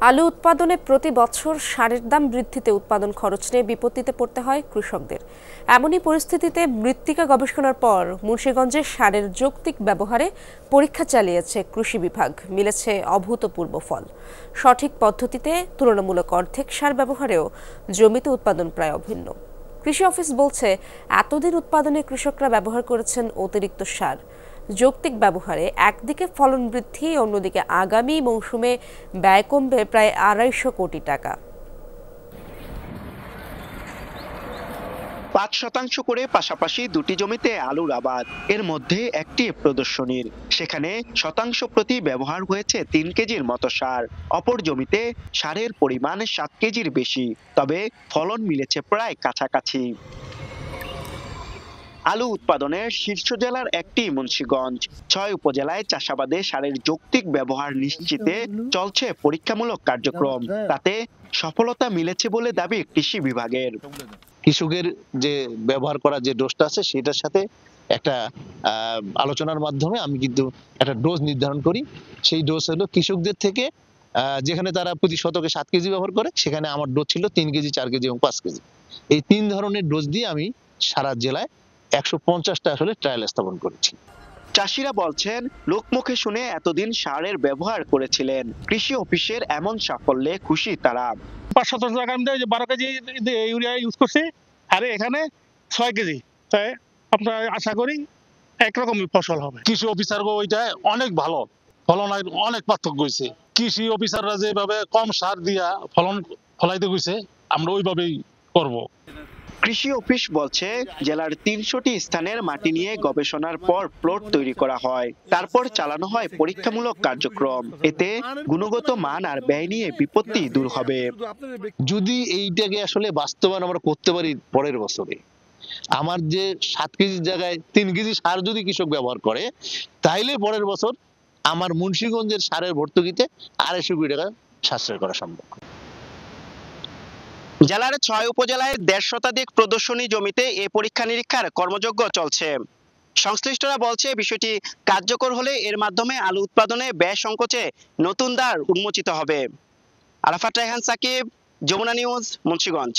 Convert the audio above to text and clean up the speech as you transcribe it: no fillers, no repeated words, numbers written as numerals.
আলু উৎপাদনে প্রতি বছর সারের দাম বৃদ্ধিতে উৎপাদন খরচ নিয়ে বিপত্তিতে পড়তে হয় কৃষকদের। এমনই পরিস্থিতিতে মৃত্তিকা গবেষণার পর মুন্সিগঞ্জে সারের যৌক্তিক ব্যবহারে পরীক্ষা চালিয়েছে কৃষি বিভাগ। মিলেছে অভূতপূর্ব ফল। সঠিক পদ্ধতিতে তুলনামূলক অর্ধেক সার ব্যবহারেও জমিতে উৎপাদন প্রায় অভিন্ন। কৃষি অফিস বলছে, এতদিন উৎপাদনে কৃষকরা ব্যবহার করেছেন অতিরিক্ত সার। যৌক্তিক ব্যবহারে একদিকে ফলন বৃদ্ধি, অন্যদিকে আগামী মৌসুমে ব্যয় কমবে প্রায় ২৫০ কোটি টাকা। ৫% করে পাশাপাশি দুটি জমিতে আলুর আবাদ, এর মধ্যে একটি প্রদর্শনীর। সেখানে শতাংশ প্রতি ব্যবহার হয়েছে ৩ কেজির মতো সার। অপর জমিতে সারের পরিমাণ ৭ কেজির বেশি, তবে ফলন মিলেছে প্রায় কাছাকাছি। আলু উৎপাদনের শীর্ষ জেলার একটি মুন্সিগঞ্জ। ৬ উপজেলায় চাষাবাদে সারের যৌক্তিক ব্যবহার নিশ্চিতে চলছে পরীক্ষামূলক কার্যক্রম। তাতে সফলতা মিলেছে বলে দাবি কৃষি বিভাগের। কৃষকের যে ব্যবহার করা যে ডোজটা আছে সেটার সাথে একটা আলোচনার মাধ্যমে আমি কিন্তু একটা ডোজ নির্ধারণ করি। সেই ডোজ হলো কৃষকদের থেকে, যেখানে তারা প্রতি শতকে ৭ কেজি ব্যবহার করে, সেখানে আমার ডোজ ছিল ৩ কেজি, ৪ কেজি এবং ৫ কেজি। এই ৩ ধরনের ডোজ দিয়ে আমি সারা জেলায় ১৫০টা আসলে ট্রায়াল স্থাপন করেছি। চাষিরা বলছেন, লোকমুখে শুনে এতদিন সারের ব্যবহার করেছিলেন। কৃষি অফিসের এমন সাফল্যে খুশি তারা। ৫-৭০ টাকা আমি ১২ কেজি ইউরিয়া ইউজ করছি, আর এখানে ৬ কেজি। তাই আমরা আশা করি একরকমই ফসল হবে। কৃষি অফিসার ওইটা অনেক ভালো, ফলনের অনেক পার্থক্য হয়েছে। কৃষি অফিসাররা যেভাবে কম সার দিয়া ফলন ফলাইতে গেছে, আমরা ওইভাবেই করব। কৃষি অফিস বলছে, জেলার ৩০০টি স্থানের মাটি নিয়ে গবেষণার পর প্লট তৈরি করা হয়, তারপর চালানো হয় পরীক্ষামূলক কার্যক্রম। এতে গুণগত মান আর ব্যয় নিয়ে বিপত্তি দূর হবে। যদি এইটাকে আসলে বাস্তবায়ন আমরা করতে পারি পরের বছরে, আমার যে ৭ কেজির জায়গায় ৩ কেজি সার যদি কৃষক ব্যবহার করে, তাইলে পরের বছর আমার মুন্সিগঞ্জের সারের ভর্তুকিতে ২৫০ কোটি টাকা সাশ্রয় করা সম্ভব। জেলার ৬ উপজেলায় ১৫০ শতাধিক প্রদর্শনী জমিতে এ পরীক্ষা নিরীক্ষার কর্মযজ্ঞ চলছে। সংশ্লিষ্টরা বলছে, বিষয়টি কার্যকর হলে এর মাধ্যমে আলু উৎপাদনে ব্যয় সংকোচে নতুন দ্বার উন্মোচিত হবে। আরাফাত রায়হান সাকিব, যমুনা নিউজ, মুন্সিগঞ্জ।